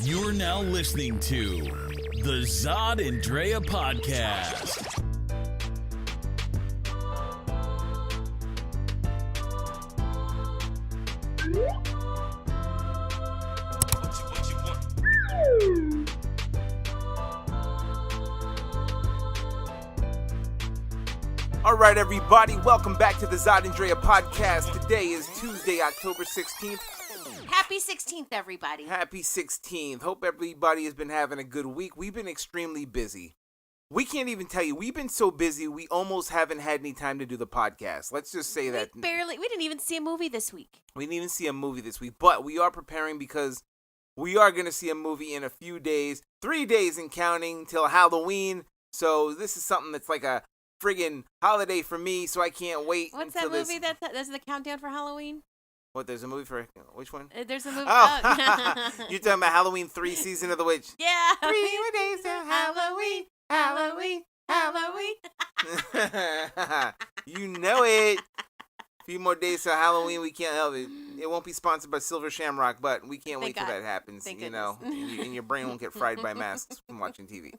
You're now listening to the Zod and Drea podcast. All right, everybody, welcome back to the Zod and Drea podcast. Today is Tuesday, October 16th. Happy 16th, everybody. Happy 16th. Hope everybody has been having a good week. We've been extremely busy. We can't even tell you. We've been so busy, we almost haven't had any time to do the podcast. Let's just say that. We didn't even see a movie this week. We didn't even see a movie this week, but we are preparing because we are going to see a movie in a few days. 3 days and counting till Halloween. So this is something that's like a friggin' holiday for me, so I can't wait. What's that movie that's the countdown for Halloween? What, there's a movie for, which one? There's a movie. Oh, you're talking about Halloween 3, Season of the Witch. Yeah. 3 more days till Halloween, Halloween, Halloween. You know it. A few more days till Halloween, we can't help it. It won't be sponsored by Silver Shamrock, but we can't wait till that happens, Thank you know, goodness. and your brain won't get fried by masks from watching TV.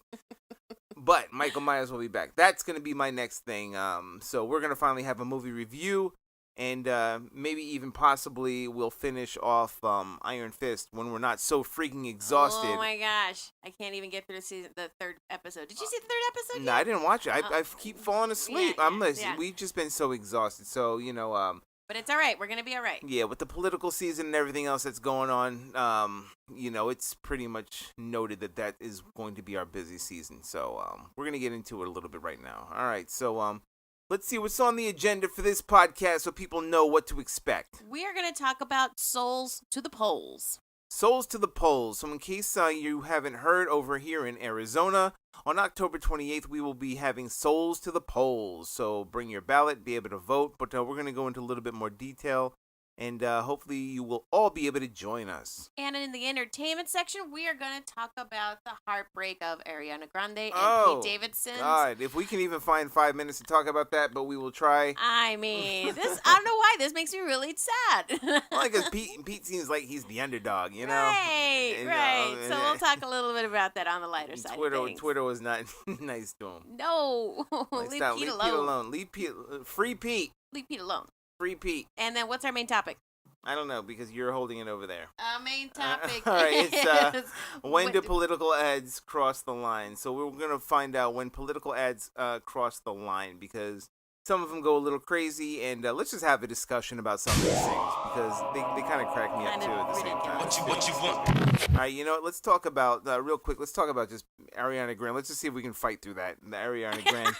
But Michael Myers will be back. That's going to be my next thing. So we're going to finally have a movie review, and maybe even possibly we'll finish off Iron Fist when we're not so freaking exhausted. Oh my gosh, I can't even get through the third episode. Did you see the third episode? No, I didn't watch it. I keep falling asleep. Yeah. We've just been so exhausted. So, you know, but it's all right. We're going to be all right. yeah, with the political season and everything else that's going on, you know, it's pretty much noted that is going to be our busy season. So, we're going to get into it a little bit right now. All right, so, let's see what's on the agenda for this podcast so people know what to expect. We are going to talk about Souls to the Polls. Souls to the Polls. So in case you haven't heard, over here in Arizona, on October 28th, we will be having Souls to the Polls. So bring your ballot, be able to vote. But we're going to go into a little bit more detail. And hopefully you will all be able to join us. And in the entertainment section, we are going to talk about the heartbreak of Ariana Grande and Pete Davidson. God, if we can even find 5 minutes to talk about that, but we will try. I mean, I don't know why this makes me really sad. Well, because Pete seems like he's the underdog, you know? Right, And, right. So we'll talk a little bit about that on the lighter side of things. Twitter was not nice to him. No, Like, leave stop, Pete leave alone. Pete alone. Leave Pete, free Pete. Leave Pete alone. Free Pete. And then what's our main topic? I don't know, because you're holding it over there. Our main topic All right, it's is when do political ads cross the line? So we're going to find out when political ads cross the line, because some of them go a little crazy, and let's just have a discussion about some of these things, because they kind of crack me up, too, at the same time. What you want? All right, you know what? Let's talk about, real quick, let's talk about just Ariana Grande. Let's just see if we can fight through that, the Ariana Grande.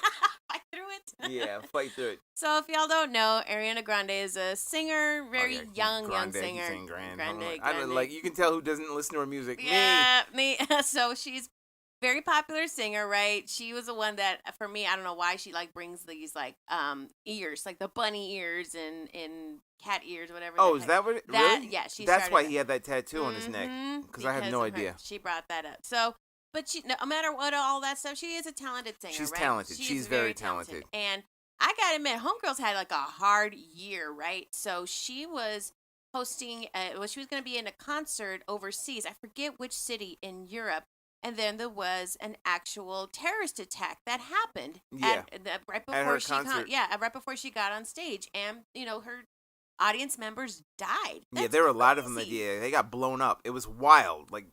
Fight through it? Yeah, fight through it. So if y'all don't know, Ariana Grande is a singer, very Oh, young Grande, singer. saying Grande. Grande. I don't like. You can tell who doesn't listen to her music. Yeah, me. So she's very popular singer, right? She was the one that, for me, I don't know why she like brings these like ears, like the bunny ears and cat ears, whatever. Oh, is that what? Really? Yeah, she. That's started why that. he had that tattoo on his neck. Because I have no of her. idea. She brought that up. So, but she, no matter what, all that stuff, she is a talented singer. She's right? talented. She She's is very talented. And I gotta admit, Homegirls had like a hard year, right? So she was hosting, she was going to be in a concert overseas. I forget which city in Europe. And then there was an actual terrorist attack that happened. Yeah. Right At before her she concert. right before she got on stage, and her audience members died. Yeah, That's there were a lot of them that crazy. they got blown up. It was wild. Like,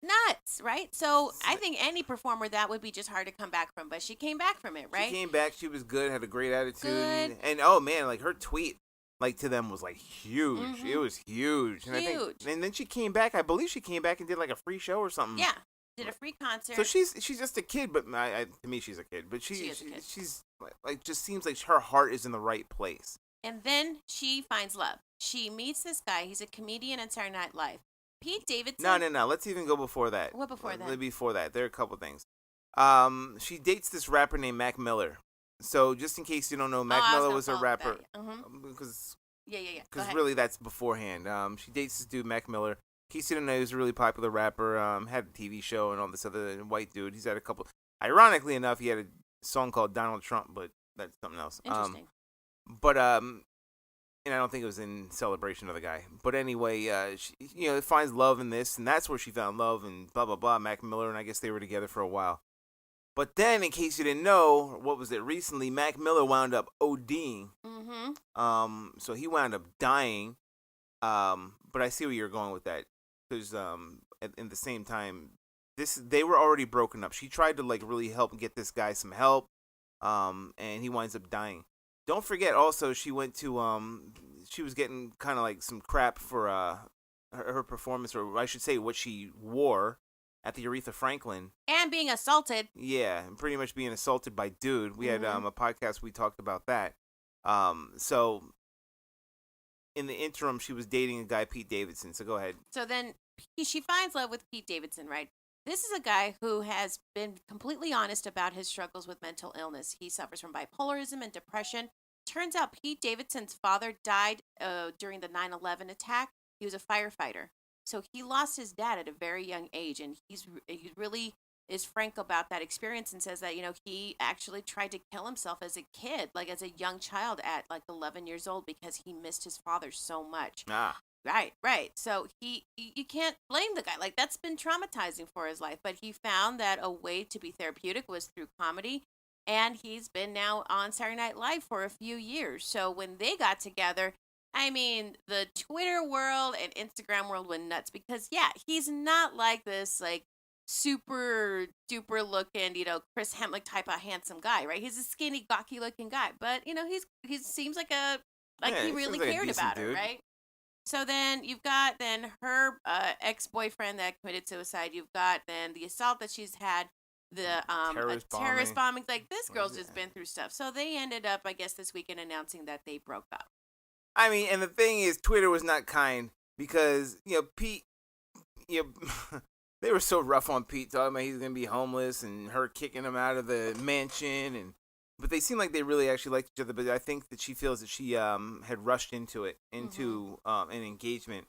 Nuts, right? So I think any performer that would be just hard to come back from, but she came back from it, right? she came back. She was good. Had a great attitude. Good. And oh man, like her tweet, like to them was like huge. Mhm. It was huge. And I think, Huge. and then she came back. I believe she came back and did like a free show or something. Yeah, did a free concert. So she's just a kid, but to me she's a kid. But She is a kid. she's like just seems like her heart is in the right place. And then she finds love. She meets this guy. He's a comedian on Saturday Night Live. Pete Davidson. No. Let's even go before that. What before that? Before that, there are a couple things. She dates this rapper named Mac Miller. So just in case you don't know, Mac Miller was a rapper. Because Yeah. Go because ahead. really that's beforehand. She dates this dude Mac Miller. In case you don't know, he was a really popular rapper. Had a TV show and all this other white dude. He's had a couple. Ironically enough, he had a song called Donald Trump, but that's something else. Interesting. But and I don't think it was in celebration of the guy. But anyway, she, finds love in this, and that's where she found love, and blah, blah, blah, Mac Miller, and I guess they were together for a while. But then, in case you didn't know, what was it recently, Mac Miller wound up ODing. Mm-hmm. So he wound up dying. But I see where you're going with that. Because in the same time, they were already broken up. She tried to, like, really help get this guy some help, and he winds up dying. Don't forget, also, she went to, she was getting kind of like some crap for her performance, or I should say what she wore at the Aretha Franklin. And being assaulted. Yeah, and pretty much being assaulted by dude. We had a podcast, we talked about that. So in the interim, she was dating a guy, Pete Davidson. So go ahead. So then she finds love with Pete Davidson, right? This is a guy who has been completely honest about his struggles with mental illness. He suffers from bipolarism and depression. Turns out Pete Davidson's father died during the 9/11 attack. He was a firefighter. So he lost his dad at a very young age, and he really is frank about that experience and says that, he actually tried to kill himself as a kid, like as a young child at like 11 years old, because he missed his father so much. Right. So you can't blame the guy. Like, that's been traumatizing for his life. But he found that a way to be therapeutic was through comedy. And he's been now on Saturday Night Live for a few years. So when they got together, I mean, the Twitter world and Instagram world went nuts. Because, yeah, he's not like this, like, super duper looking, Chris Hemsworth type of handsome guy, right? He's a skinny, gawky looking guy. But, he seems like he really cared about her, right? So then you've got her ex-boyfriend that committed suicide. You've got then the assault that she's had, the terrorist bombing. Like, this girl's just been through stuff. So they ended up, I guess, this weekend announcing that they broke up. I mean, and the thing is, Twitter was not kind because, Pete, they were so rough on Pete, talking about he's going to be homeless and her kicking him out of the mansion, but they seem like they really actually liked each other. But I think that she feels that she had rushed into an engagement.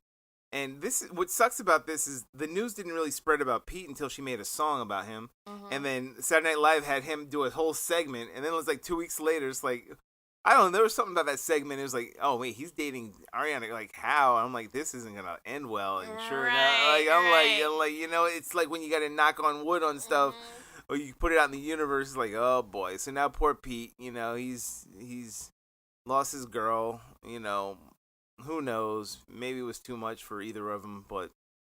And what sucks about this is the news didn't really spread about Pete until she made a song about him. And then Saturday Night Live had him do a whole segment. And then it was like 2 weeks later, it's like, I don't know, there was something about that segment. It was like, oh, wait, he's dating Ariana. Like, how? And I'm like, this isn't going to end well. And sure enough, I'm like, it's like when you got to knock on wood on stuff. Or you put it out in the universe, it's like, oh boy. So now poor Pete, he's lost his girl, who knows? Maybe it was too much for either of them, but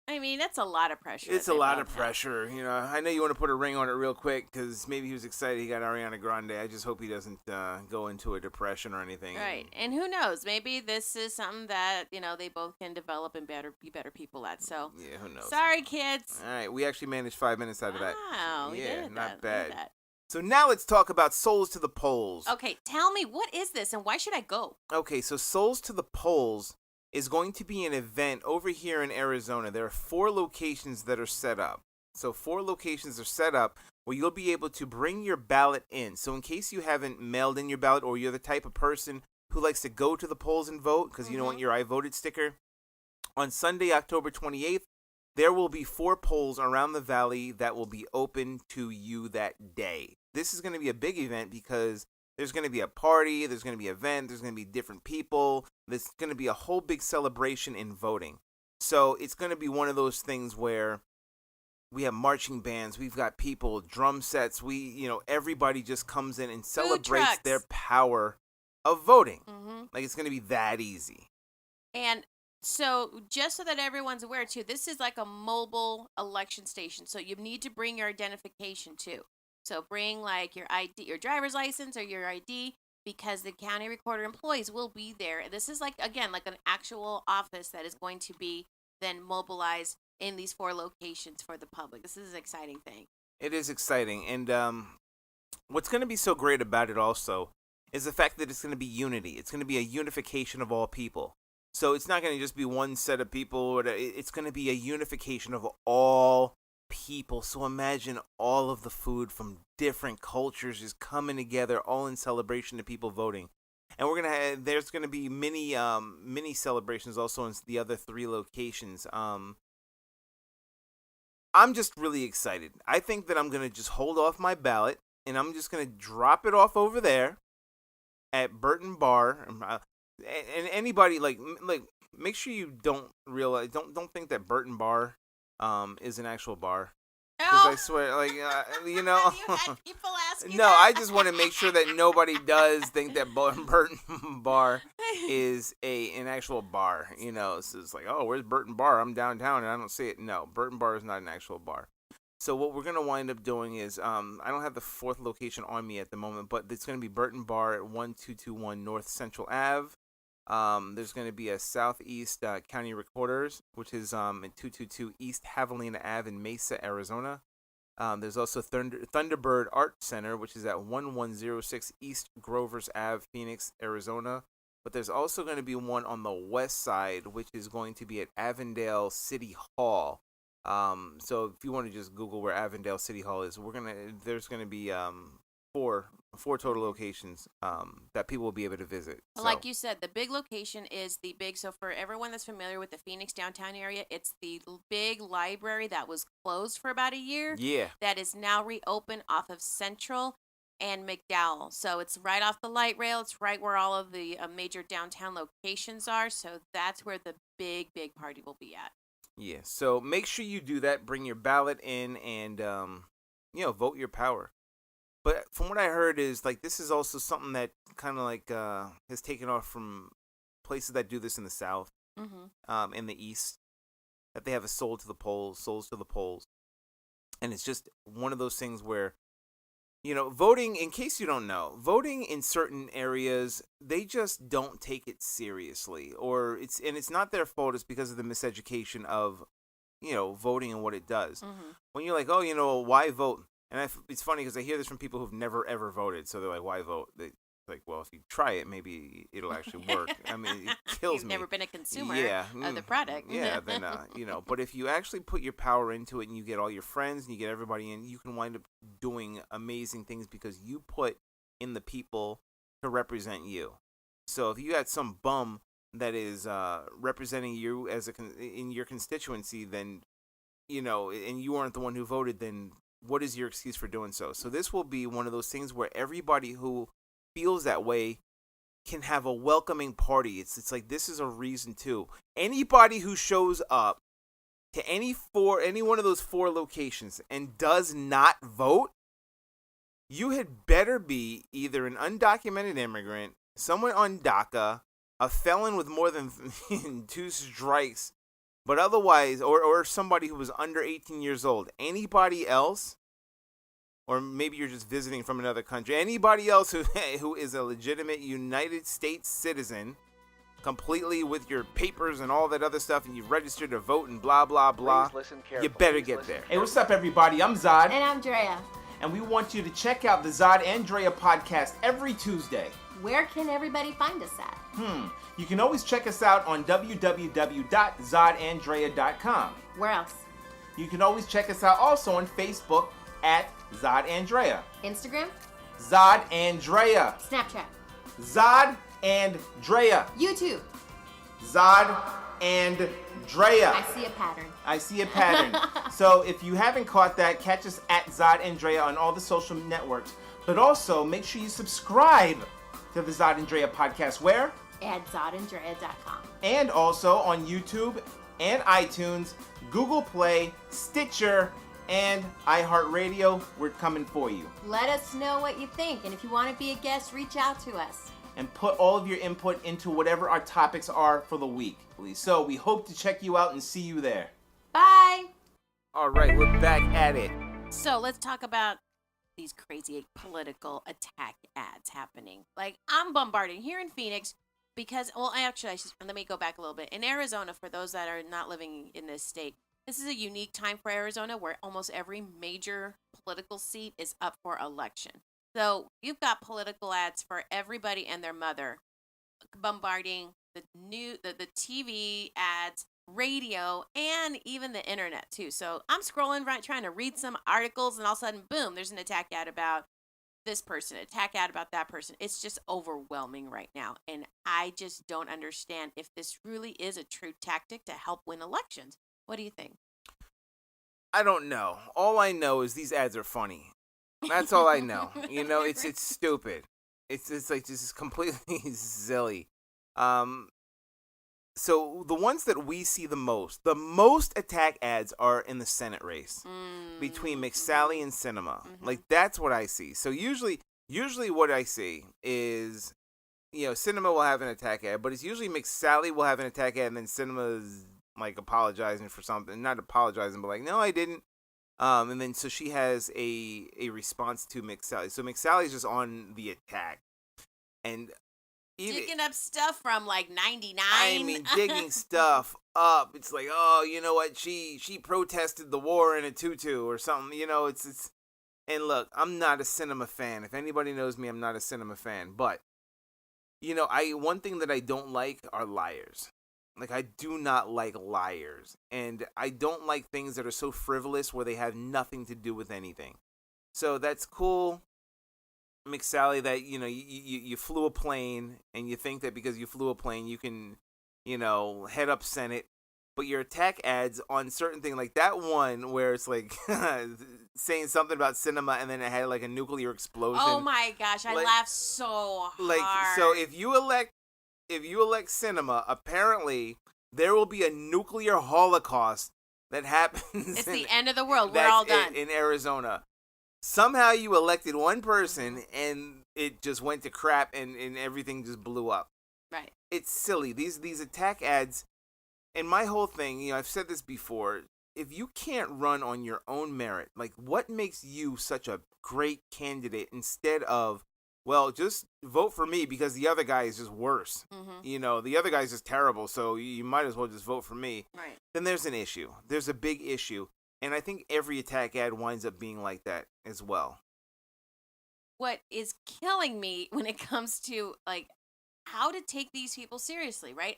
I mean, that's a lot of pressure. It's a lot of pressure, I know you want to put a ring on it real quick because maybe he was excited he got Ariana Grande. I just hope he doesn't go into a depression or anything. Right, and who knows? Maybe this is something that they both can develop and be better people at. So yeah, who knows? Sorry, kids. All right, we actually managed 5 minutes out of that. Wow, yeah, not bad. That. So now let's talk about Souls to the Polls. Okay, tell me, what is this and why should I go? Okay, so Souls to the Polls is going to be an event over here in Arizona. There are 4 locations that are set up. So 4 locations are set up where you'll be able to bring your ballot in. So in case you haven't mailed in your ballot, or you're the type of person who likes to go to the polls and vote because you don't want your I voted sticker, on Sunday, October 28th, there will be 4 polls around the valley that will be open to you that day. This is going to be a big event because there's going to be a party, there's going to be an event, there's going to be different people. There's going to be a whole big celebration in voting. So it's going to be one of those things where we have marching bands, we've got people, drum sets, everybody just comes in and celebrates their power of voting. Like, it's going to be that easy. And so just so that everyone's aware too, this is like a mobile election station. So you need to bring your identification too. So bring like your ID, your driver's license or your ID, because the county recorder employees will be there. This is like, again, like an actual office that is going to be then mobilized in these 4 locations for the public. This is an exciting thing. It is exciting. And what's going to be so great about it also is the fact that it's going to be unity. It's going to be a unification of all people. So it's not going to just be one set of people. It's going to be a unification of all people. So imagine all of the food from different cultures just coming together, all in celebration of people voting. And there's gonna be mini celebrations also in the other 3 locations. I'm just really excited. I think that I'm gonna just hold off my ballot and I'm just gonna drop it off over there at Burton Bar. And anybody like make sure you don't realize don't think that Burton Bar is an actual bar. Because I swear, like, you know. Have you had people ask you No, that? I just want to make sure that nobody does think that Burton Bar is an actual bar. You know, so it's like, oh, where's Burton Bar? I'm downtown and I don't see it. No, Burton Bar is not an actual bar. So what we're gonna wind up doing is, I don't have the fourth location on me at the moment, but it's gonna be Burton Bar at 1221 North Central Ave. There's going to be a Southeast County Recorders, which is at 222 East Javelina Ave in Mesa, Arizona. There's also Thunderbird Art Center, which is at 1106 East Grovers Ave, Phoenix, Arizona. But there's also going to be one on the west side, which is going to be at Avondale City Hall. So if you want to just Google where Avondale City Hall is, there's going to be four total locations that people will be able to visit. So. Like you said, the big location is the big. So for everyone that's familiar with the Phoenix downtown area, it's the big library that was closed for about a year. Yeah. That is now reopened off of Central and McDowell. So it's right off the light rail. It's right where all of the major downtown locations are. So that's where the big party will be at. Yeah. So make sure you do that. Bring your ballot in and vote your power. But from what I heard is, like, this is also something that kind of, like, has taken off from places that do this in the South, in the East, that they have a souls to the polls. And it's just one of those things where, you know, voting, in case you don't know, voting in certain areas, they just don't take it seriously. And it's not their fault, it's because of the miseducation of, you know, voting and what it does. When you're like, oh, you know, why vote? And it's funny because I hear this from people who've never, ever voted. So they're like, why vote? Like, well, if you try it, maybe it'll actually work. I mean, it kills me. You've never been a consumer of the product. Yeah, then, you know. But if you actually put your power into it and you get all your friends and you get everybody in, you can wind up doing amazing things because you put in the people to represent you. So if you got some bum that is representing you in your constituency, then, you know, and you aren't the one who voted, then what is your excuse for doing so? So this will be one of those things where everybody who feels that way can have a welcoming party. It's like, this is a reason too. Anybody who shows up to any one of those 4 locations and does not vote, you had better be either an undocumented immigrant, someone on DACA, a felon with more than 2 strikes, but otherwise, or somebody who was under 18 years old. Anybody else, or maybe you're just visiting from another country, anybody else who is a legitimate United States citizen, completely with your papers and all that other stuff, and you've registered to vote and blah, blah, blah, you better get there. Hey, what's up, everybody? I'm Zod. And I'm Drea. And we want you to check out the Zod and Drea podcast every Tuesday. Where can everybody find us at? You can always check us out on www.zodanddrea.com. Where else? You can always check us out also on Facebook at Zod and Drea. Instagram? Zod and Drea. Snapchat? Zod and Drea. YouTube? Zod and Drea. I see a pattern. So if you haven't caught that, catch us at Zod and Drea on all the social networks. But also, make sure you subscribe to the Zod and Drea podcast. Where? At zodanddrea.com. And also on YouTube and iTunes, Google Play, Stitcher, and iHeartRadio. We're coming for you. Let us know what you think. And if you want to be a guest, reach out to us. And put all of your input into whatever our topics are for the week. So we hope to check you out and see you there. Bye. All right, we're back at it. So let's talk about these crazy political attack ads happening. Like, I'm bombarding here in Phoenix because, well, let me go back a little bit. In Arizona, for those that are not living in this state, this is a unique time for Arizona where almost every major political seat is up for election. So you've got political ads for everybody and their mother bombarding the TV ads, radio, and even the internet too. So I'm scrolling trying to read some articles, and all of a sudden, boom, there's an attack ad about this person, attack ad about that person. It's just overwhelming right now. And I just don't understand if this really is a true tactic to help win elections. What do you think? I don't know. All I know is these ads are funny. That's all I know. You know, it's stupid. It's like this is completely silly. So the ones that we see the most attack ads are in the Senate race between McSally and Cinema. Like that's what I see. So usually what I see is, Cinema will have an attack ad, but it's usually McSally will have an attack ad, and then Cinema's like apologizing for something, not apologizing, but like, no, I didn't. And then so she has a response to McSally. So McSally's just on the attack, and digging up stuff from like 99. I mean, digging stuff up. It's like, oh, you know what? She protested the war in a tutu or something. It's. And look, I'm not a Cinema fan. If anybody knows me, I'm not a Cinema fan. But one thing that I don't like are liars. Like, I do not like liars, and I don't like things that are so frivolous where they have nothing to do with anything. So that's cool. McSally, that you flew a plane, and you think that because you flew a plane you can head up Senate, but your attack ads on certain things, like that one where it's like saying something about Cinema and then it had like a nuclear explosion. Oh my gosh, I laughed so hard. Like, so if you elect Cinema, apparently there will be a nuclear holocaust that happens. It's the end of the world. We're all done in Arizona. Somehow you elected one person and it just went to crap and everything just blew up. Right. It's silly. These attack ads, and my whole thing, I've said this before, if you can't run on your own merit, like what makes you such a great candidate instead of, well, just vote for me because the other guy is just worse. The other guy's just terrible, so you might as well just vote for me. Right. Then there's an issue. There's a big issue. And I think every attack ad winds up being like that as well. What is killing me when it comes to like how to take these people seriously, right?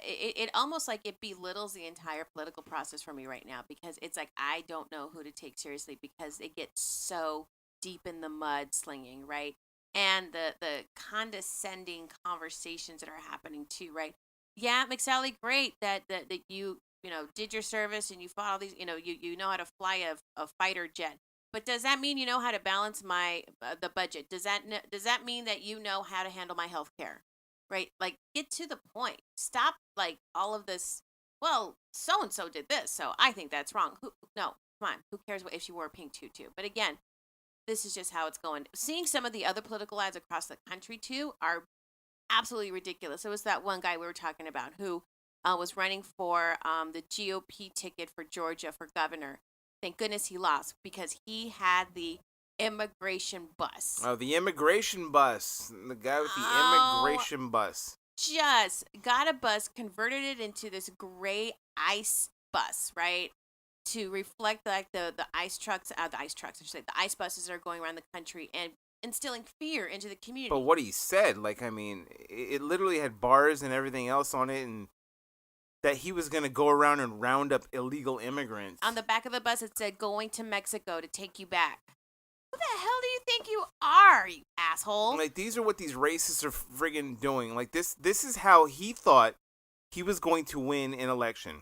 It almost like it belittles the entire political process for me right now, because it's like I don't know who to take seriously because they get so deep in the mud slinging, right? And the condescending conversations that are happening too, right? Yeah, McSally, great that you did your service and you fought all these, you know how to fly a fighter jet. But does that mean you know how to balance the budget? Does that mean that you know how to handle my health care? Right? Like, get to the point. Stop, like, all of this, well, so-and-so did this, so I think that's wrong. No, come on. Who cares if she wore a pink tutu? But again, this is just how it's going. Seeing some of the other political ads across the country, too, are absolutely ridiculous. It was that one guy we were talking about who was running for the GOP ticket for Georgia for governor. Thank goodness he lost because he had the immigration bus. Oh, the immigration bus. The guy with the immigration bus. Just got a bus, converted it into this gray ice bus, right? To reflect like the ice trucks, I should say, the ice buses that are going around the country and instilling fear into the community. But what he said, like, I mean, it literally had bars and everything else on it, and that he was going to go around and round up illegal immigrants. On the back of the bus, it said, going to Mexico to take you back. Who the hell do you think you are, you asshole? Like, these are what these racists are friggin' doing. Like, this is how he thought he was going to win an election.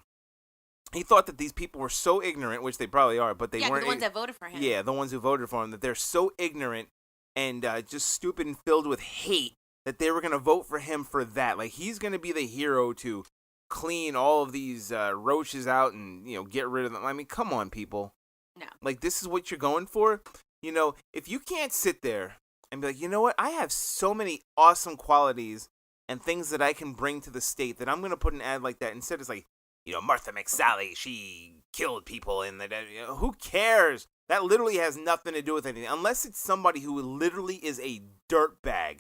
He thought that these people were so ignorant, which they probably are, but they weren't. The ones that voted for him. Yeah, the ones who voted for him, that they're so ignorant and just stupid and filled with hate that they were going to vote for him for that. Like, he's going to be the hero to clean all of these roaches out and, get rid of them. I mean, come on, people. No. Like, this is what you're going for? If you can't sit there and be like, you know what? I have so many awesome qualities and things that I can bring to the state that I'm going to put an ad like that. Instead, it's like, Martha McSally, she killed people. And who cares? That literally has nothing to do with anything. Unless it's somebody who literally is a dirtbag.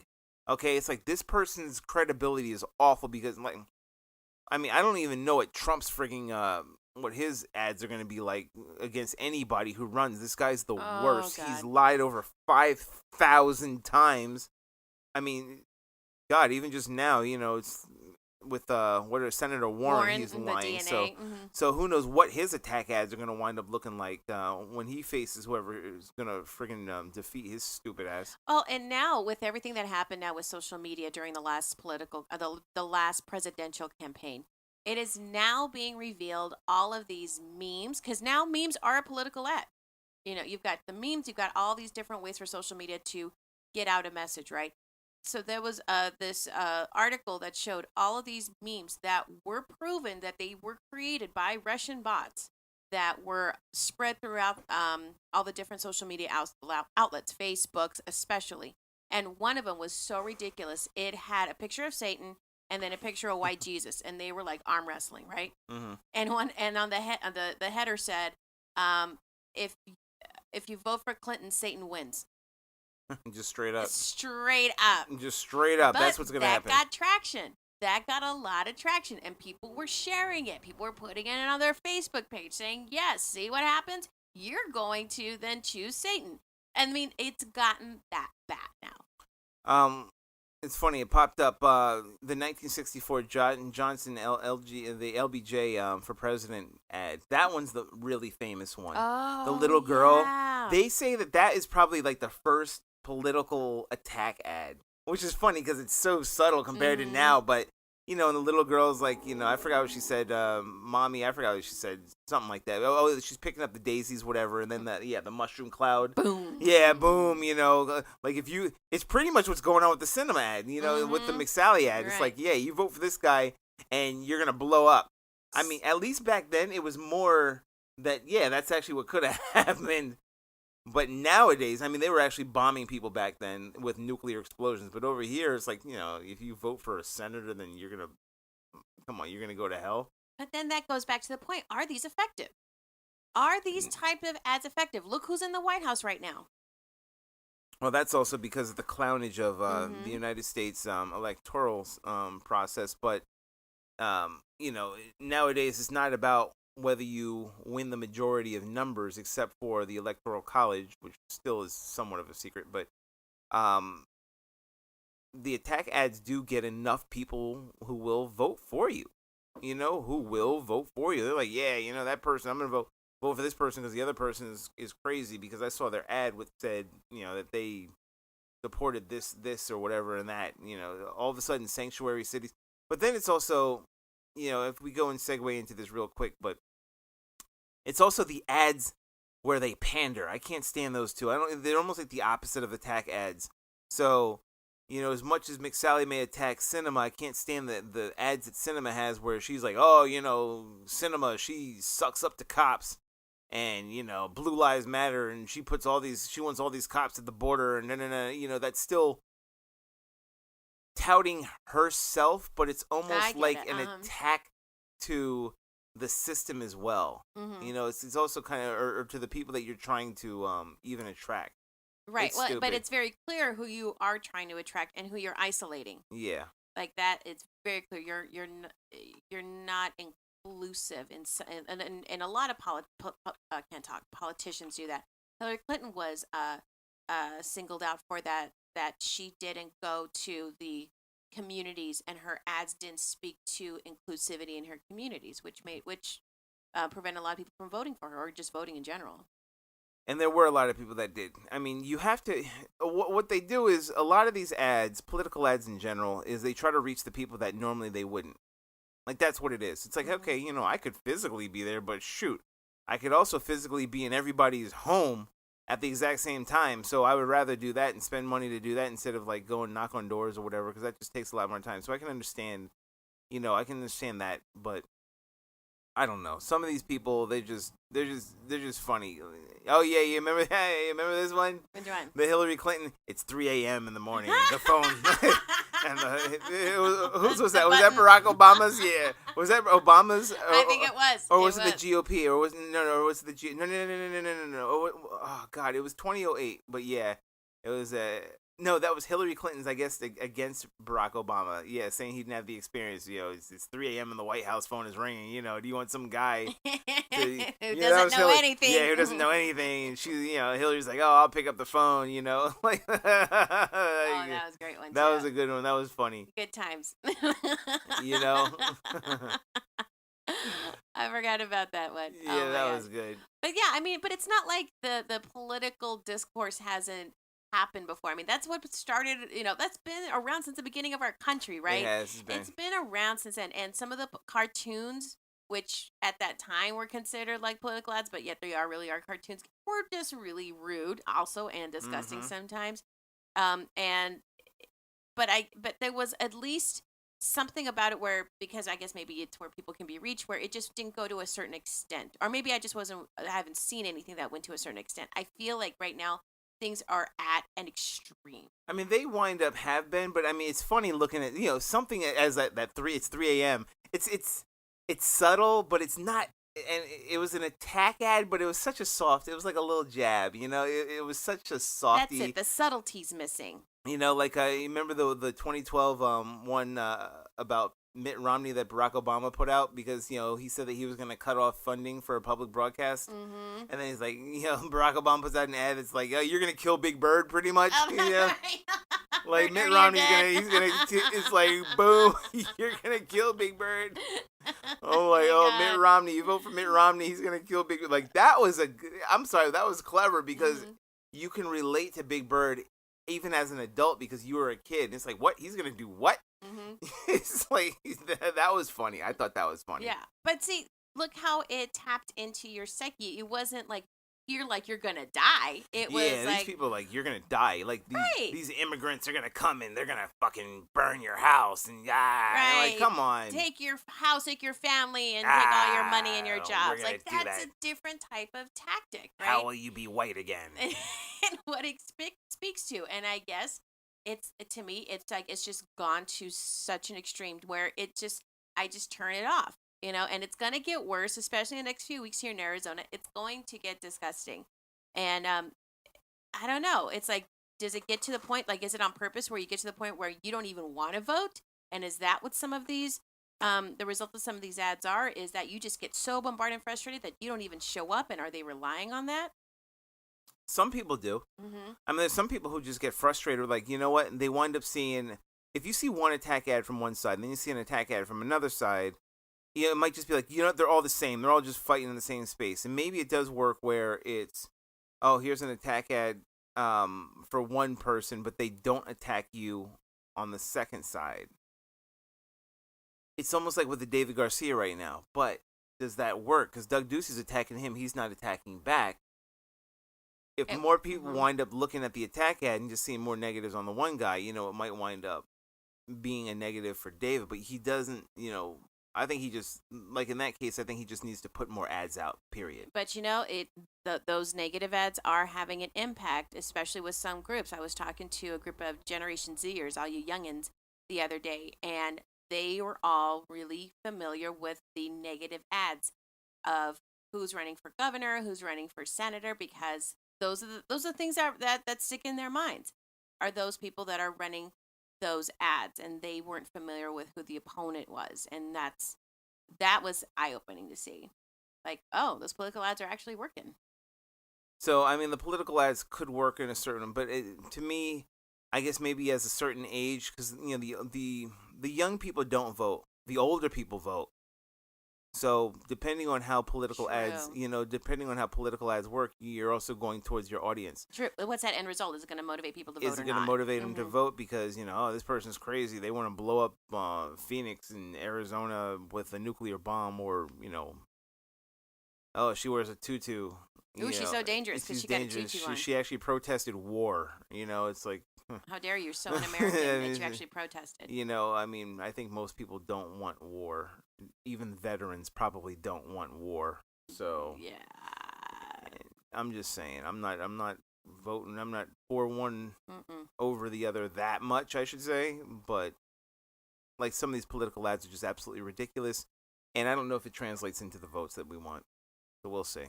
Okay? It's like, this person's credibility is awful because, like, I mean, I don't even know what Trump's frigging, what his ads are going to be like against anybody who runs. This guy's the worst. God. He's lied over 5,000 times. I mean, God, even just now, it's with Senator Warren, he's lying. So who knows what his attack ads are going to wind up looking like when he faces whoever is going to friggin' defeat his stupid ass. Oh, and now with everything that happened now with social media during the last the last presidential campaign, it is now being revealed all of these memes, because now memes are a political ad. You've got the memes, you've got all these different ways for social media to get out a message, right? So there was this article that showed all of these memes that were proven that they were created by Russian bots that were spread throughout all the different social media outlets, Facebooks especially. And one of them was so ridiculous. It had a picture of Satan and then a picture of white Jesus, and they were like arm wrestling, right? Mm-hmm. And on the header said, if you vote for Clinton, Satan wins. Just straight up. Straight up. Just straight up. But That's what's gonna happen. That got traction. That got a lot of traction, and people were sharing it. People were putting it on their Facebook page saying, yes, see what happens? You're going to then choose Satan. I mean, it's gotten that bad now. It's funny. It popped up. The 1964 Johnson the LBJ for president ad. That one's the really famous one. Oh, the little girl. yeah. They say that is probably like the first political attack ad, which is funny because it's so subtle compared to now. But and the little girl's like, I forgot what she said. Mommy, I forgot what she said. Something like that. Oh, she's picking up the daisies, whatever. And then the mushroom cloud. Boom. Yeah, boom. Like it's pretty much what's going on with the cinema ad. With the McSally ad. It's like, yeah, you vote for this guy and you're gonna blow up. I mean, at least back then it was more that, yeah, that's actually what could have happened. But nowadays, I mean, they were actually bombing people back then with nuclear explosions. But over here, it's like, if you vote for a senator, then you're going to go to hell. But then that goes back to the point. Are these effective? Are these type of ads effective? Look who's in the White House right now. Well, that's also because of the clownage of the United States electoral process. But, nowadays, it's not about whether you win the majority of numbers, except for the Electoral College, which still is somewhat of a secret. But the attack ads do get enough people who will vote for you. Who will vote for you. They're like, yeah, that person, I'm going to vote for this person because the other person is crazy because I saw their ad which said, that they supported this or whatever and that. All of a sudden, sanctuary cities. But then it's also, if we go and segue into this real quick, but it's also the ads where they pander. I can't stand those two. They're almost like the opposite of attack ads. So, as much as McSally may attack cinema, I can't stand the ads that cinema has where she's like, oh, cinema, she sucks up to cops and, Blue Lives Matter and she wants all these cops at the border and that's still touting herself, but it's almost like an attack to the system as well. It's also kind of or to the people that you're trying to even attract. Right. But it's very clear who you are trying to attract and who you're isolating. Yeah. Like that, it's very clear. You're not inclusive, and a lot of politicians do that. Hillary Clinton was singled out for that she didn't go to the communities and her ads didn't speak to inclusivity in her communities, which prevent a lot of people from voting for her or just voting in general. And there were a lot of people that did. I mean, you have to. What they do is a lot of these ads, political ads in general, is they try to reach the people that normally they wouldn't. Like that's what it is. It's like, okay, I could physically be there, but shoot, I could also physically be in everybody's home at the exact same time. So I would rather do that and spend money to do that instead of like go and knock on doors or whatever, because that just takes a lot more time. So I can understand, that, but I don't know. Some of these people, they're just funny. Oh yeah, you remember this one? Which one? The Hillary Clinton. It's 3 a.m. in the morning. The phone. And whose was that? Was that Barack Obama's? Yeah. Was that Obama's? I think it was. Or was it the GOP? Or was was it the No. Oh God, it was 2008. But yeah, it was no, that was Hillary Clinton's, I guess, against Barack Obama. Yeah, saying he didn't have the experience. It's 3 a.m. and the White House phone is ringing. Do you want some guy who doesn't know anything? Yeah, who doesn't know anything. And she's, Hillary's like, oh, I'll pick up the phone. Like, oh, that was a great one. That was a good one. That was funny. Good times. I forgot about that one. Yeah, that was good. But yeah, I mean, but it's not like the political discourse hasn't happened before. I mean, that's what started, that's been around since the beginning of our country, right? Yeah, it's been around since then. And some of the cartoons, which at that time were considered like political ads, but yet they really are cartoons, were just really rude also and disgusting sometimes. And but there was at least something about it where, because I guess maybe it's where people can be reached, where it just didn't go to a certain extent, or maybe I haven't seen anything that went to a certain extent. I feel like right now things are at an extreme. I mean, they wind up have been, but I mean, it's funny looking at, something as that 3 a.m. It's subtle, but it's not. And it was an attack ad, but it was such a soft. It was like a little jab, It was such a softy. That's it. The subtlety's missing. Like I remember the 2012 one about Mitt Romney that Barack Obama put out, because he said that he was going to cut off funding for a public broadcast, and then he's like, Barack Obama puts out an ad that's like, you're going to kill Big Bird, pretty much. Like Mitt Romney's it's like, boom, you're gonna kill Big Bird. Mitt Romney, you vote for Mitt Romney, he's gonna kill Big Bird. Like that was that was clever, because you can relate to Big Bird even as an adult because you were a kid. And it's like, what? He's gonna do what? It's like that was funny. I thought that was funny. Yeah, but see, look how it tapped into your psyche. It wasn't like you're gonna die. It was like, these people are like, you're gonna die. Like these immigrants are gonna come and they're gonna fucking burn your house and like, come on, take your house, take your family, and take all your money and your jobs. Like that's a different type of tactic, right? How will you be white again? And what it speaks to, and I guess to me, it's like it's just gone to such an extreme where I just turn it off. And it's going to get worse, especially in the next few weeks here in Arizona. It's going to get disgusting. And I don't know. It's like, does it get to the point, like, is it on purpose where you get to the point where you don't even want to vote? And is that what some of these, the result of some of these ads are, is that you just get so bombarded and frustrated that you don't even show up? And are they relying on that? Some people do. I mean, there's some people who just get frustrated, like, you know what? And they wind up seeing, if you see one attack ad from one side, and then you see an attack ad from another side, it might just be like, they're all the same. They're all just fighting in the same space. And maybe it does work where it's, here's an attack ad for one person, but they don't attack you on the second side. It's almost like with the David Garcia right now. But does that work? Because Doug Ducey's attacking him. He's not attacking back. If more people wind up looking at the attack ad and just seeing more negatives on the one guy, it might wind up being a negative for David. But he doesn't, I think he just, like in that case, I think he just needs to put more ads out, period. But, those negative ads are having an impact, especially with some groups. I was talking to a group of Generation Zers, all you youngins, the other day, and they were all really familiar with the negative ads of who's running for governor, who's running for senator, because those are the things that stick in their minds, are those people that are running those ads, and they weren't familiar with who the opponent was, and that was eye-opening to see, like, those political ads are actually working. So I mean, the political ads could work in a certain, but to me, I guess maybe as a certain age, because the young people don't vote, the older people vote. So depending on how political ads, work, you're also going towards your audience. True. What's that end result? Is it going to motivate people to vote or not? Is it going to motivate them to vote because, this person's crazy. They want to blow up Phoenix and Arizona with a nuclear bomb, or, she wears a tutu. Ooh, she's so dangerous because she got a tutu on. She actually protested war. It's like, how dare you? You're so un-American that you actually protested. I mean, I think most people don't want war. Even veterans probably don't want war. So yeah, I'm just saying, I'm not voting. I'm not for one over the other that much, I should say. But like, some of these political ads are just absolutely ridiculous, and I don't know if it translates into the votes that we want. So we'll see.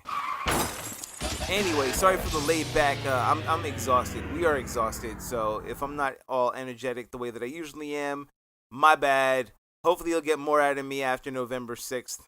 Anyway, sorry for the laid back. I'm exhausted. We are exhausted. So if I'm not all energetic the way that I usually am, my bad. Hopefully you'll get more out of me after November 6th.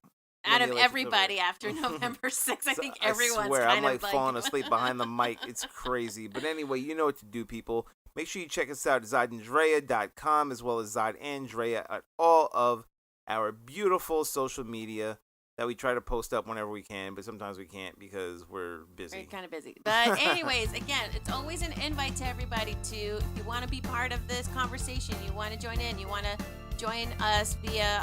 Out of everybody after November 6th. I think everyone's I swear, kind I'm like of falling asleep behind the mic. It's crazy. But anyway, you know what to do, people. Make sure you check us out at ZodAndrea.com, as well as Zod Andrea at all of our beautiful social media that we try to post up whenever we can, but sometimes we can't because we're busy. We're kind of busy. But anyways, again, it's always an invite to everybody to, if you want to be part of this conversation, you want to join in, you want to join us via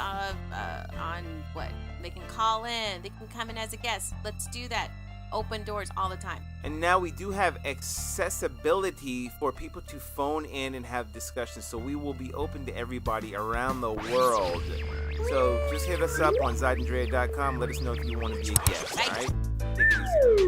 on what? They can call in, they can come in as a guest. Let's do that. open doors all the time. And now we do have accessibility for people to phone in and have discussions. So we will be open to everybody around the world. So just hit us up on ZodAndDrea.com. Let us know if you want to be a guest. All right? Take it easy.